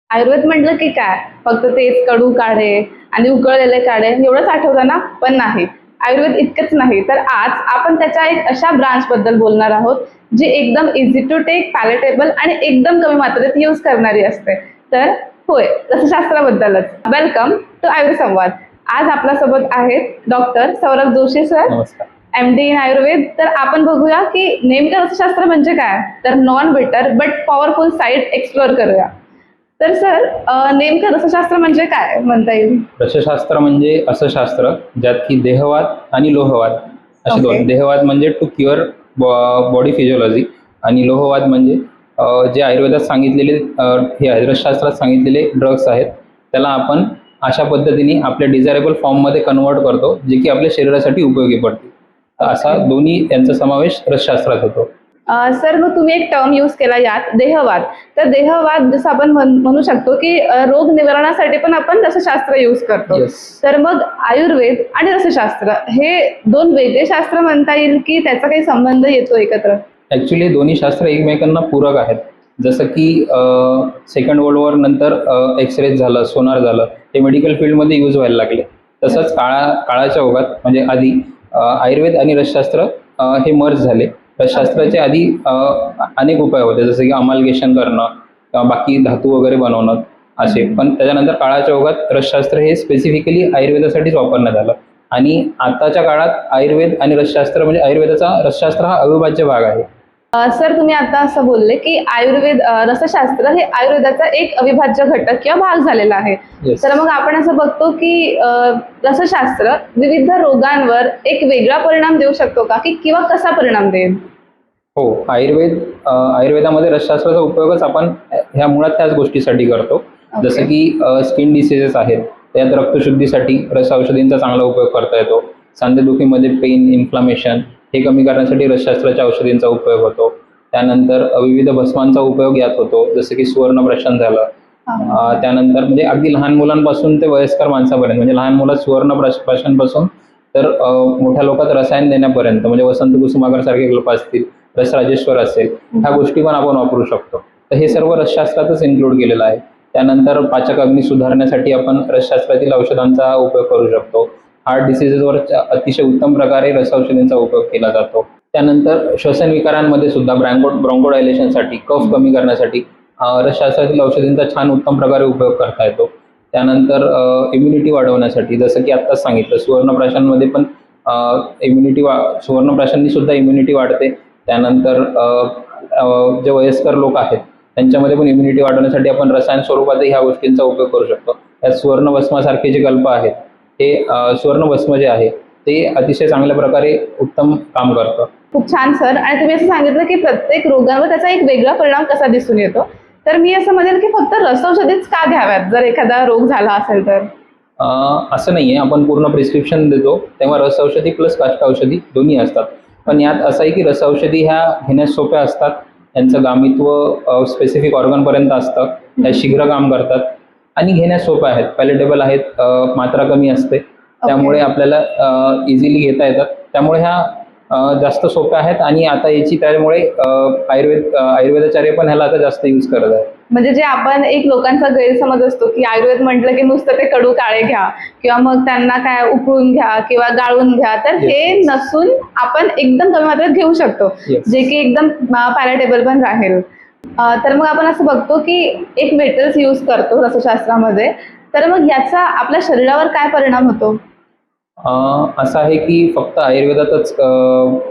आयुर्वेद म्हटलं की काय फक्त तेच कडू काढे आणि उकळलेले काढे एवढंच आठवतं ना? पण नाही. आयुर्वेद इतकंच नाही तर आज आपण त्याच्या एक अशा ब्रांच बद्दल बोलणार आहोत जी एकदम इझी टू टेक, पॅलेटेबल आणि एकदम कमी मात्रेत यूज करणारी असते. तर होय, रसशास्त्राबद्दलच. वेलकम टू आयुर्वेद संवाद. आज आपल्यासोबत आहेत डॉक्टर सौरभ जोशी सर, नमस्कार. MD in Ayurveda. तर आपण बघूया की नेमकं रसशास्त्र म्हणजे काय, तर नॉन बिटर बट पॉवरफुल साईड एक्सप्लोअर करूया. तर सर, नेमकं रसशास्त्र म्हणजे काय म्हणता येईल? रसशास्त्र म्हणजे असं शास्त्र ज्यात की देहवाद आणि लोहवाद असे ओके. दोन. देहवाद म्हणजे टू क्युअर बॉडी फिजिओलॉजी आणि लोहवाद म्हणजे जे आयुर्वेदात सांगितलेले हे आहेत, रसशास्त्रात सांगितलेले ड्रग्स आहेत, त्याला आपण अशा पद्धतीने आपल्या डिझायरेबल फॉर्ममध्ये कन्वर्ट करतो जे की आपल्या शरीरासाठी उपयोगी पडते. तर असा ओके. दोन्ही यांचा समावेश रसशास्त्रात होतो. सर, मग तुम्ही एक टर्म यूज केला यात, देहवाद. तर देहवाद जसं आपण म्हणू शकतो की रोग निवारणासाठी पण आपण रसशास्त्र यूज करतो. येस. तर मग आयुर्वेद आणि रसशास्त्र हे दोन वेगळे शास्त्र म्हणता येईल की त्याचा काही संबंध येतो एकत्र? ॲक्च्युली दोन्ही शास्त्र एकमेकांना पूरक आहेत. जसं की सेकंड वर्ल्ड वॉर नंतर एक्सरेज झालं, सोनार झालं, हे मेडिकल फील्डमध्ये यूज व्हायला लागले. तसंच काळाच्या ओघात म्हणजे आधी आयुर्वेद आणि रसशास्त्र हे मर्ज झाले. रसशास्त्राचे आधी अनेक उपाय होते, जसं की अमालगेशन करणं किंवा बाकी धातू वगैरे बनवणं असे. पण त्याच्यानंतर काळाच्या ओघात रसशास्त्र हे स्पेसिफिकली आयुर्वेदासाठीच वापरण्यात आलं. आणि आताच्या काळात आयुर्वेद आणि रसशास्त्र म्हणजे आयुर्वेदाचा रसशास्त्र हा अविभाज्य भाग आहे. सर, तुम्ही आता असं बोलले की आयुर्वेद, रसशास्त्र हे आयुर्वेदाचा एक अविभाज्य घटक किंवा भाग झालेला आहे. Yes. तर मग आपण असं बघतो की रसशास्त्र विविध रोगांवर एक वेगळा परिणाम देऊ शकतो का, की किंवा कसा परिणाम देईल? हो, आयुर्वेदामध्ये रसशास्त्राचा उपयोगच आपण ह्या मुळात त्याच गोष्टीसाठी करतो. ओके. जसं की स्किन डिसीजेस आहेत, त्यात रक्तशुद्धीसाठी रस औषधींचा चांगला उपयोग करता येतो. सांधेदुखीमध्ये पेन, इन्फ्लामेशन हे कमी करण्यासाठी रसशास्त्राच्या औषधींचा उपयोग होतो. त्यानंतर विविध भस्मांचा उपयोग यात होतो, जसं की सुवर्णप्राशन झालं. त्यानंतर म्हणजे अगदी लहान मुलांपासून ते वयस्कर माणसापर्यंत, म्हणजे लहान मुलात सुवर्णप्राशनपासून तर मोठ्या लोकात रसायन देण्यापर्यंत, म्हणजे वसंत कुसुमाकर सारखे लोक असतील, रसराजेश्वर असेल, ह्या गोष्टी पण आपण वापरू शकतो. तर हे सर्व रसशास्त्रातच इन्क्लूड केलेलं आहे. त्यानंतर पाचक अग्नी सुधारण्यासाठी आपण रसशास्त्रातील औषधांचा उपयोग करू शकतो. हार्ट डिसिजेसवर अतिशय उत्तम प्रकारे रस औषधींचा उपयोग केला जातो. त्यानंतर श्वसन विकारांमध्ये सुद्धा ब्रँकोडायलेशनसाठी, कफ कमी करण्यासाठी रसशास्त्रातील औषधींचा छान उत्तम प्रकारे उपयोग करता येतो. त्यानंतर इम्युनिटी वाढवण्यासाठी, जसं की आत्ताच सांगितलं, सुवर्णप्राशनमध्ये पण सुवर्णप्राशननी सुद्धा इम्युनिटी वाढते. त्यानंतर जे वयस्कर लोक आहेत त्यांच्यामध्ये पण इम्युनिटी वाढवण्यासाठी आपण रसायन स्वरूपातही ह्या गोष्टींचा उपयोग करू शकतो. यात सुवर्णभस्मासारखे जे कल्प आहेत, हे सुवर्णभस्म जे आहे ते अतिशय चांगल्या प्रकारे उत्तम काम करतं. खूप छान सर. आणि तुम्ही असं सांगितलं की प्रत्येक रोगावर त्याचा एक वेगळा परिणाम कसा दिसून येतो. तर मी असं म्हणेल की फक्त रसौषधीच का घ्याव्यात जर एखादा रोग झाला असेल तर? असं नाही आहे. आपण पूर्ण प्रिस्क्रिप्शन देतो तेव्हा रस औषधी प्लस काष्ठ औषधी दोन्ही असतात. पण यात असं आहे की रस औषधी ह्या घेण्यास सोप्या असतात, त्यांचं गामित्व स्पेसिफिक ऑर्गनपर्यंत असतं, त्या शीघ्र काम करतात आणि घेण्यास सोप्या आहेत, पॅलेटेबल आहेत, मात्रा कमी असते, त्यामुळे आपल्याला इझिली घेता येतात. त्यामुळे ह्या जास्त सोप्या आहेत आणि आता याची त्यामुळे आयुर्वेदाचार्य पण ह्याला आता जास्त यूज करत आहेत. म्हणजे जे आपण एक लोकांचा गैरसमज असतो की आयुर्वेद म्हटलं की नुसतं ते कडू काळे घ्या किंवा मग त्यांना काय उकळून घ्या किंवा गाळून घ्या, तर हे नसून आपण एकदम कमी मात्रेत घेऊ शकतो, जे की एकदम पॅलेटेबल पण राहील. तर मग आपण असं बघतो की एक मेटल्स यूज करतो रसशास्त्रामध्ये. तर मग याचा आपल्या शरीरावर काय परिणाम होतो? असं आहे की फक्त आयुर्वेदातच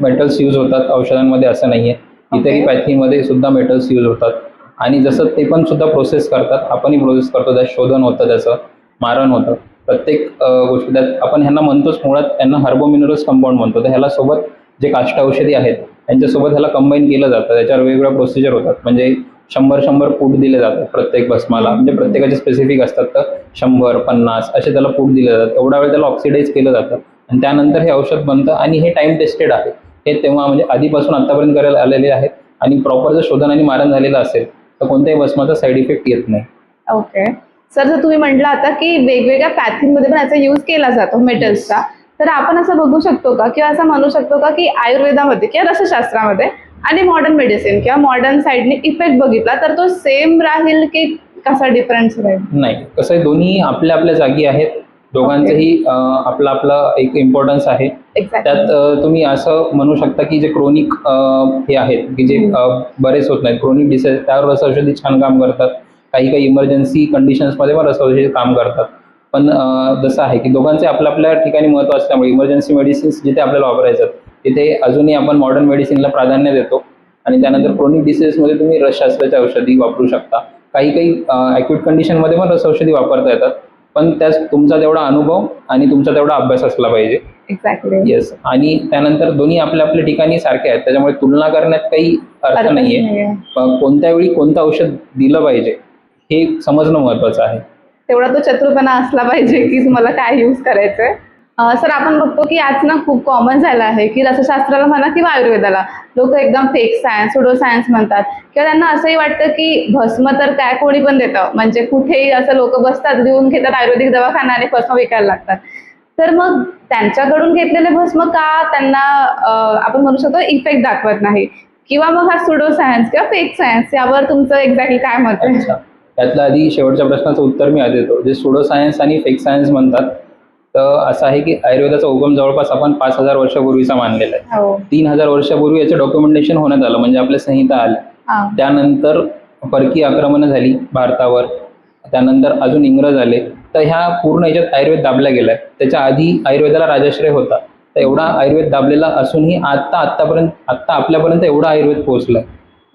मेटल्स यूज होतात औषधांमध्ये, असं नाही आहे. इतरही पॅथीमध्ये सुद्धा मेटल्स यूज होतात आणि जसं ते पण सुद्धा प्रोसेस करतात, आपणही प्रोसेस करतो. त्यात शोधन होतं, त्याचं मारण होतं. प्रत्येक गोष्टी त्यात आपण ह्यांना म्हणतोच, मुळात यांना हार्बोमिनरल्स कंपाऊंड म्हणतो. तर ह्याला सोबत जे काष्ठ औषधी आहेत त्यांच्यासोबत ह्याला कंबाईन केलं जातं. त्याच्यावर वेगवेगळ्या प्रोसिजर होतात, म्हणजे 100 पूट दिले जातात प्रत्येक भस्माला, म्हणजे प्रत्येकाचे स्पेसिफिक असतात. तर 100, 50 असे त्याला पूट दिले जातात. एवढा वेळ त्याला ऑक्सिडाईज केलं जातं आणि त्यानंतर हे औषध बनतं आणि हे टाईम टेस्टेड आहे. हे तेव्हा म्हणजे आधीपासून आत्तापर्यंत करायला आलेले आहेत आणि प्रॉपर जर शोधन आणि मारण झालेलं असेल तर कोणत्याही भस्माचा साईड इफेक्ट येत नाही. ओके. सर, जर तुम्ही म्हटलं आता की वेगवेगळ्या पॅथीमध्ये पण याचा यूज केला जातो मेटल्सचा, तर आपण असं बघू शकतो का किंवा असं म्हणू शकतो का की आयुर्वेदामध्ये किंवा रसशास्त्रामध्ये आणि मॉडर्न मेडिसिन किंवा मॉडर्न साईडने इफेक्ट बघितला तर तो सेम राहील की कसा डिफरन्स राहील? नाही, कसं आहे, दोन्ही आपल्या आपल्या जागी आहेत. दोघांचंही आपलं आपलं एक इम्पॉर्टन्स आहे. एक्झॅक्टली. त्यात तुम्ही असं म्हणू शकता की जे क्रोनिक हे आहेत की जे बरेच होत नाहीत, क्रोनिक डिसीज, त्यावर रसौषधी छान काम करतात. काही काही इमर्जन्सी कंडिशन्समध्ये पण रसौषधी काम करतात. पण जसं आहे की दोघांचे आपल्या आपल्या ठिकाणी महत्त्व असल्यामुळे इमर्जन्सी मेडिसिन्स जिथे आपल्याला वापरायचं तिथे अजूनही आपण मॉडर्न मेडिसिनला प्राधान्य देतो. आणि त्यानंतर क्रोनिक डिसीजमध्ये तुम्ही रसशास्त्राच्या औषधी वापरू शकता. काही काही ॲक्यूट कंडिशनमध्ये पण रसौषधी वापरता येतात, पण त्यात तुमचा तेवढा अनुभव आणि तुमचा तेवढा अभ्यास असला पाहिजे. एक्झॅक्टली. येस. आणि त्यानंतर दोन्ही आपल्या आपल्या ठिकाणी सारखे आहेत, त्याच्यामुळे तुलना करण्यात काही अर्थ नाहीये. कोणत्या वेळी कोणतं औषध दिलं पाहिजे हे समजणं महत्त्वाचं आहे. तेवढा तो चतुरपणा असला पाहिजे की तुम्हाला काय यूज करायचंय. सर, आपण बघतो की आज ना खूप कॉमन झालं आहे की रसशास्त्राला म्हणा किंवा आयुर्वेदाला लोक एकदम फेक सायन्स, सुडो सायन्स म्हणतात, किंवा त्यांना असंही वाटतं की भस्म तर काय कोणी पण देतं, म्हणजे कुठेही असं लोक बसतात, लिहून घेतात आयुर्वेदिक दवाखाना आणि भस्म विकायला लागतात. तर मग त्यांच्याकडून घेतलेले भस्म का त्यांना आपण म्हणू शकतो इफेक्ट दाखवत नाही, किंवा मग हा सुडो सायन्स किंवा फेक सायन्स, यावर तुमचं एक्झॅक्टली काय मत आहे? अच्छा, त्यातलं आधी शेवटच्या प्रश्नाचं उत्तर मी आधी देतो. जे सुडो सायन्स आणि फेक सायन्स म्हणतात, तर असं आहे की आयुर्वेदाचा उगम जवळपास आपण 5,000 वर्षापूर्वीचा मानलेला आहे. हो. 3,000 वर्षापूर्वी याचं डॉक्युमेंटेशन होण्यात आलं, म्हणजे आपल्या संहिता आल्या. त्यानंतर परकीय आक्रमणं झाली भारतावर, त्यानंतर अजून इंग्रज आले, तर ह्या पूर्ण याच्यात आयुर्वेद दाबला गेलाय. त्याच्या आधी आयुर्वेदाला राजाश्रय होता, तर एवढा आयुर्वेद दाबलेला असूनही आत्ता आपल्यापर्यंत एवढा आयुर्वेद पोहोचलाय.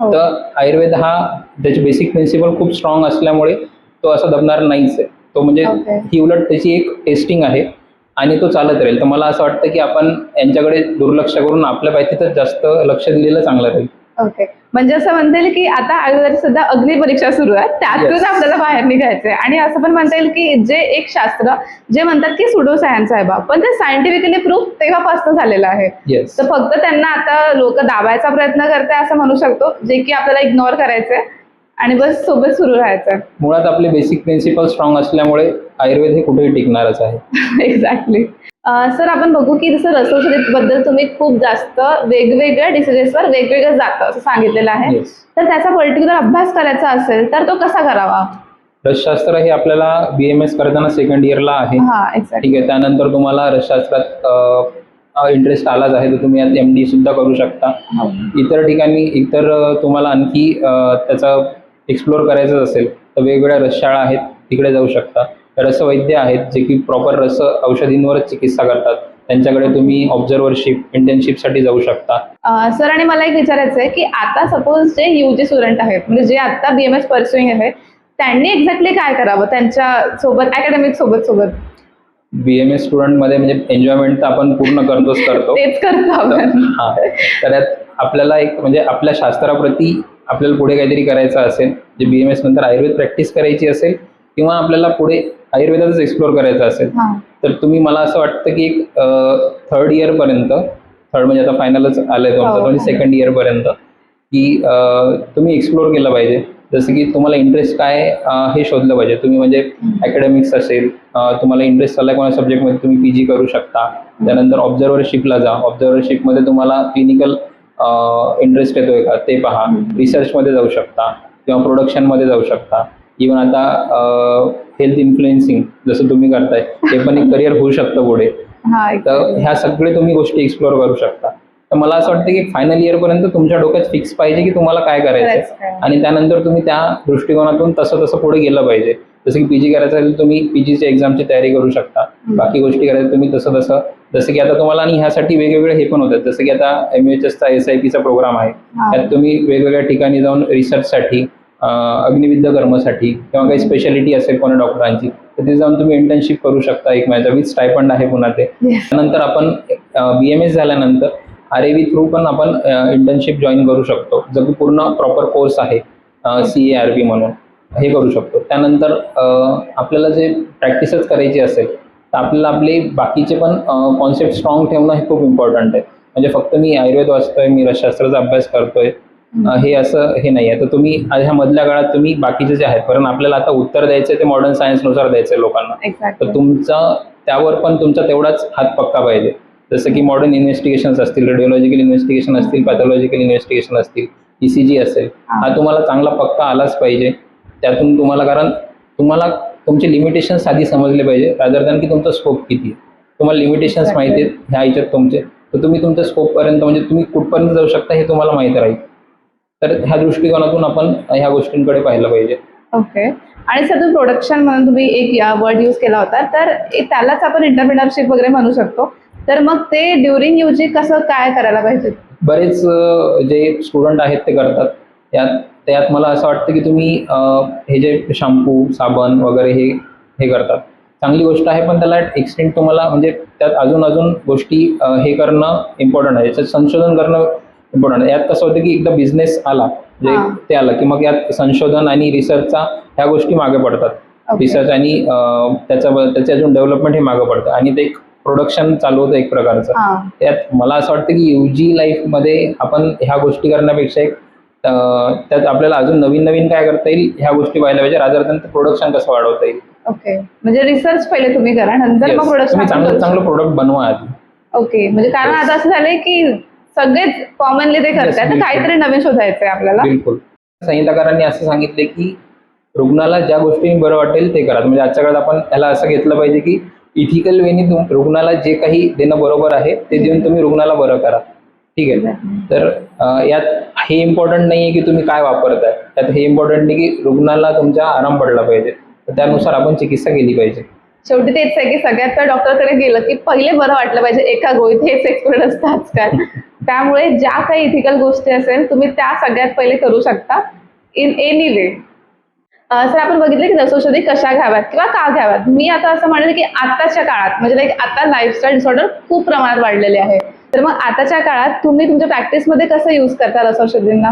तर आयुर्वेद हा त्याची बेसिक प्रिन्सिपल खूप स्ट्रॉंग असल्यामुळे तो असा दबणार नाहीच आहे. तो म्हणजे ही उलट त्याची एक टेस्टिंग आहे आणि तो चालत राहील. तर मला असं वाटतं की आपण यांच्याकडे दुर्लक्ष करून आपल्या बाबतीतच जास्त लक्ष दिलेलं चांगलं राहील. ओके. म्हणजे असं म्हणता येईल की आता आयुर्वेदाची सध्या अग्निपरीक्षा सुरू आहे, त्यातून आपल्याला बाहेर निघायचंय. आणि असं पण म्हणता येईल की जे एक शास्त्र जे म्हणतात की सुडो सायन्स आहे बा, पण ते सायंटिफिकली प्रूफ तेव्हापासून झालेलं आहे. तर फक्त त्यांना आता लोक दाबायचा प्रयत्न करताय असं म्हणू शकतो, जे की आपल्याला इग्नोर करायचंय आणि बस सोबत सुरू राहायचं. मुळात आपले बेसिक प्रिन्सिपल स्ट्रॉंग असल्यामुळे आयुर्वेद हे कुठेही टिकणारच आहे. एक्झॅक्टली. सर, आपण बघू की जसं रसौषधीबद्दल तुम्ही खूप जास्त वेगवेगळ्या डिसिजेसवर वेगवेगळं जातं असं सांगितलेलं आहे. तर त्याचा पर्टिक्युलर अभ्यास करायचा असेल तर तो कसा करावा? रसशास्त्र हे आपल्याला BMS करताना सेकंड इयरला आहे. ठीक आहे. त्यानंतर तुम्हाला रसशास्त्रात इंटरेस्ट आलाच आहे तर तुम्ही यात MD सुद्धा करू शकता. इतर तुम्हाला आणखी त्याचा एक्सप्लोर करायचं असेल तर वेगवेगळ्या रसशाळा आहेत, तिकडे जाऊ शकता. रसवैद्य आहेत जे की प्रॉपर रस औषधींवरच चिकित्सा करतात, त्यांच्याकडे तुम्ही ऑब्झर्वरशिप, इंटर्नशिपसाठी जाऊ शकता. सर, आणि मला एक विचारायचं आहे की आता सपोज जे UG स्टुडंट आहेत, म्हणजे जे आता BMS परस्युइंग आहे, त्यांनी एक्झॅक्टली काय करावं त्यांच्या सोबत, अकॅडमिक सोबत? BMS स्टुडंटमध्ये म्हणजे एन्जॉयमेंट तर आपण पूर्ण करतो. तेच करतो आपण. हां, तर यात आपल्याला एक म्हणजे आपल्या शास्त्राप्रती आपल्याला पुढे काहीतरी करायचं असेल, जे BMS नंतर आयुर्वेद प्रॅक्टिस करायची असेल किंवा आपल्याला पुढे आयुर्वेदाच एक्सप्लोर करायचं असेल, तर तुम्ही, मला असं वाटतं की एक थर्ड इयरपर्यंत, थर्ड म्हणजे आता फायनलच आलंय तुमचं, म्हणजे सेकंड इयरपर्यंत की तुम्ही एक्सप्लोर केलं पाहिजे. जसं की तुम्हाला इंटरेस्ट काय हे शोधलं पाहिजे तुम्ही. म्हणजे अकॅडमिक्स असेल, तुम्हाला इंटरेस्ट आला कोणत्या सब्जेक्टमध्ये, तुम्ही PG करू शकता. त्यानंतर ऑब्झर्वरशिपला जा. ऑब्झर्वरशिपमध्ये तुम्हाला क्लिनिकल इंटरेस्ट येतोय का ते पहा. रिसर्चमध्ये जाऊ शकता किंवा प्रोडक्शनमध्ये जाऊ शकता. इव्हन आता हेल्थ इन्फ्लुएन्सिंग जसं तुम्ही करताय ते पण एक करिअर होऊ शकतं पुढे. तर ह्या सगळे तुम्ही गोष्टी एक्सप्लोर करू शकता. तर मला असं वाटतं की फायनल इयरपर्यंत तुमच्या डोक्यात फिक्स पाहिजे की तुम्हाला काय करायचं आणि त्यानंतर तुम्ही त्या दृष्टिकोनातून तसं पुढे गेलं पाहिजे. जसं की PG करायचं असेल तुम्ही PGची एक्झामची तयारी करू शकता. बाकी गोष्टी करायचं तुम्ही तसं जसं की आता तुम्हाला, आणि ह्यासाठी वेगवेगळे हे पण होतात, जसं की आता MHSचा SIPचा प्रोग्राम आहे, त्यात तुम्ही वेगवेगळ्या ठिकाणी जाऊन रिसर्चसाठी, अग्निविद्या कर्मासाठी किंवा काही स्पेशालिटी असेल कोणा डॉक्टरांची, तर तिथे जाऊन तुम्ही इंटर्नशिप करू शकता 1 महिन्याचा विथ स्टायपंड आहे पुन्हा ते. त्यानंतर आपण BMS झाल्यानंतर RAV थ्रू पण आपण इंटर्नशिप जॉईन करू शकतो, जो की पूर्ण प्रॉपर कोर्स आहे CARV म्हणून, हे करू शकतो. त्यानंतर आपल्याला जे प्रॅक्टिसच करायची असेल तर आपल्याला आपले बाकीचे पण कॉन्सेप्ट स्ट्रॉंग ठेवणं हे खूप इम्पॉर्टंट आहे. म्हणजे फक्त मी आयुर्वेद वाचतोय, मी रसशास्त्राचा अभ्यास करतोय हे असं हे नाही आहे. तर तुम्ही ह्या मधल्या काळात तुम्ही बाकीचे जे आहेत, कारण आपल्याला आता उत्तर द्यायचं ते मॉडर्न सायन्सनुसार द्यायचं लोकांना, तर तुमचा त्यावर पण तुमचा तेवढाच हात पक्का पाहिजे. जसं की मॉडर्न इन्व्हेस्टिगेशन्स असतील, रेडिओलॉजिकल इन्व्हेस्टिगेशन असतील, पॅथॉलॉजिकल इन्व्हेस्टिगेशन असतील, ECG असेल, हा तुम्हाला चांगला पक्का आलाच पाहिजे. त्यातून तुम्हाला, कारण तुम्हाला तुमचे लिमिटेशन्स आधी समजले पाहिजे रादर दॅन की तुमचा स्कोप किती आहे. तुम्हाला लिमिटेशन्स माहिती आहेत ह्या ह्याच्यात तुमचे, तर तुम्ही तुमच्या स्कोपपर्यंत म्हणजे तुम्ही कुठपर्यंत जाऊ शकता हे तुम्हाला माहीत राहील. तर ह्या दृष्टिकोनातून आपण ह्या गोष्टींकडे पाहिलं पाहिजे. ओके. आणि सर तुम्ही प्रोडक्शन म्हणून तुम्ही एक या वर्ड यूज केला होता, तर त्यालाच आपण एंटरप्रेनरशिप वगैरे म्हणू शकतो. तर मग ते ड्युरिंग यूजी कसं काय करायला पाहिजे? बरेच जे स्टुडंट आहेत ते करतात. त्यात मला असं वाटतं की तुम्ही हे जे शॅम्पू, साबण वगैरे हे करतात, चांगली गोष्ट आहे, पण त्याला एक्सटेंड तुम्हाला म्हणजे त्यात अजून गोष्टी हे करणं इम्पॉर्टंट आहे. याच्यात संशोधन करणं इम्पॉर्टंट आहे. यात कसं होतं की एकदा बिझनेस आला म्हणजे ते आलं की मग यात संशोधन आणि रिसर्चचा ह्या गोष्टी मागे पडतात. रिसर्च आणि त्याचे अजून डेव्हलपमेंट हे मागे पडतं आणि ते एक प्रोडक्शन चालू होतं एक प्रकारचं. त्यात मला असं वाटतं की UG लाईफमध्ये आपण ह्या गोष्टी करण्यापेक्षा त्यात आपल्याला अजून नवीन काय करता येईल ह्या गोष्टी पाहायला पाहिजे, रादर दॅन प्रोडक्शन कसं वाढवता येईल. ओके. म्हणजे रिसर्च पहिले तुम्ही करा, नंतर मग प्रोडक्शन. चांगलं प्रोडक्ट बनवा आधी. ओके. म्हणजे कारण आता असं झालंय की सगळेच कॉमनली ते करतात, तर काहीतरी नवीन शोधायचंय आपल्याला. बिलकुल. संहिताकारांनी असं सांगितले की रुग्णाला ज्या गोष्टींनी बरं वाटेल ते करा. म्हणजे आजच्या काळात आपण याला असं घेतलं पाहिजे की इथिकल वेनी रुग्णाला जे काही देणं बरोबर आहे ते देऊन तुम्ही रुग्णाला बरं करा. ठीक आहे. तर यात हे इम्पॉर्टंट नाही आहे की तुम्ही काय वापरताय, त्यात हे इम्पॉर्टंट नाही की रुग्णाला तुमचा आराम पडला पाहिजे, तर त्यानुसार आपण चिकित्सा केली पाहिजे. शेवटी तेच आहे की सगळ्यात तर डॉक्टरकडे गेलं की पहिले बरं वाटलं पाहिजे एका गोळीत, हेच एक्सपर्ट असतं आजकाल. त्यामुळे ज्या काही इथिकल गोष्टी असेल तुम्ही त्या सगळ्यात पहिले करू शकता इन एनी वे. सर आपण बघितलं की रसौषधी कशा घ्याव्यात किंवा का घ्याव्यात. मी आता असं म्हणेल की आताच्या काळात म्हणजे लाईक आता लाईफस्टाईल डिसऑर्डर खूप प्रमाणात वाढलेले आहे, तर मग आताच्या काळात तुम्ही तुमच्या प्रॅक्टिसमध्ये कसं यूज करता रसौषधींना?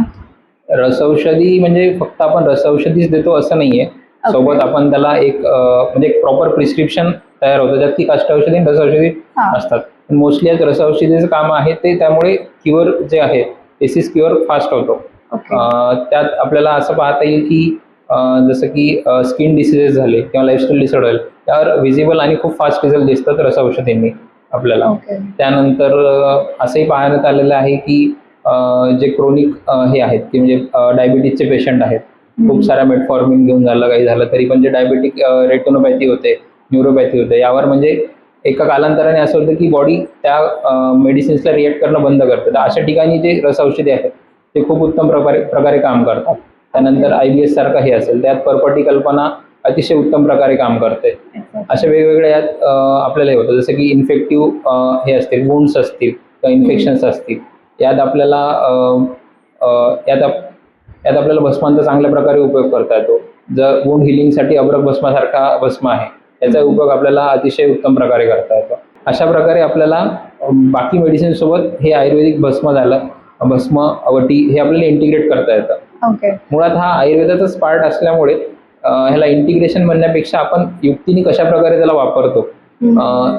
रसौषधी म्हणजे फक्त आपण रसौषधीच देतो असं नाहीये. सोबत आपण त्याला एक म्हणजे एक प्रॉपर प्रिस्क्रिप्शन तयार होतं, ज्यात की कष्टौषधी आणि रसौषधी असतात. मोस्टली आज रसौषधीचं काम आहे ते, त्यामुळे क्युअर जे आहे डिसीज क्युअर फास्ट होतो. त्यात आपल्याला असं पाहता येईल की जसं की स्किन डिसीजेस झाले किंवा लाईफस्टाईल डिसऑर्डर झाले, त्यावर विजिबल आणि खूप फास्ट रिझल्ट दिसतात रसौषधींनी आपल्याला. त्यानंतर असंही पाहण्यात आलेलं आहे की जे क्रोनिक हे आहेत की म्हणजे डायबिटीजचे पेशंट आहेत, खूप साऱ्या मेटफॉर्मिन घेऊन झालं काही झालं तरी पण जे डायबेटिक रेटिनोपॅथी होते, न्यूरोपॅथी होते, यावर म्हणजे एका कालांतराने असं होतं की बॉडी त्या मेडिसिन्सला रिएक्ट करणं बंद करते. तर अशा ठिकाणी जे रसौषधी आहेत ते खूप उत्तम प्रकारे काम करतात. त्यानंतर IBS सारखं हे असेल, त्यात पर्पटी कल्पना अतिशय उत्तम प्रकारे काम करते. अशा वेगवेगळ्या यात आपल्याला हे होतं, जसं की इन्फेक्टिव्ह हे असतील, वुंड्स असतील किंवा इन्फेक्शन्स असतील, यात आपल्याला आपल्याला भस्मांचा चांगल्या प्रकारे उपयोग करता येतो. जर वुंड हिलिंगसाठी अब्रक भस्मासारखा भस्म आहे, याचा उपयोग आपल्याला अतिशय उत्तम प्रकारे करता येतो. अशा प्रकारे आपल्याला बाकी मेडिसिन सोबत हे आयुर्वेदिक भस्म झालं, भस्म वटी हे आपल्याला इंटिग्रेट करता येतं. मुळात हा आयुर्वेदाचाच पार्ट असल्यामुळे ह्याला इंटिग्रेशन म्हणण्यापेक्षा आपण युक्तीने कशा प्रकारे त्याला वापरतो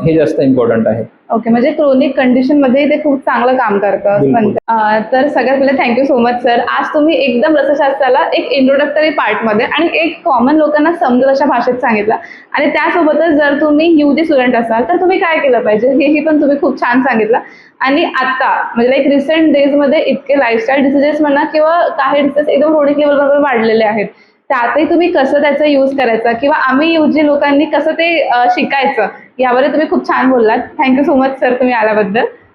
हे जास्त इम्पॉर्टंट आहे. ओके. म्हणजे क्रोनिक कंडिशन मध्ये ते खूप चांगलं काम करतं असं म्हणतात. तर सगळ्यात पहिले थँक्यू सो मच सर. आज तुम्ही एकदम रसशास्त्राला एक इंट्रोडक्टरी पार्टमध्ये आणि एक कॉमन लोकांना समजेल अशा भाषेत सांगितलं, आणि त्यासोबतच जर तुम्ही UG स्टुडंट असाल तर तुम्ही काय केलं पाहिजे हेही पण तुम्ही खूप छान सांगितलं. आणि आता म्हणजे लाईक रिसेंट डेजमध्ये इतके लाईफस्टाईल डिसीजेस म्हणा किंवा काही डिसीजेस एकदम क्रोनिक लेवलवर वाढलेले आहेत, त्यातही तुम्ही कसं त्याचा यूज करायचा किंवा आम्ही UG लोकांनी कसं ते शिकायचं यावर तुम्ही खूप छान बोललात. थँक्यू सो मच सर तुम्ही आल्याबद्दल.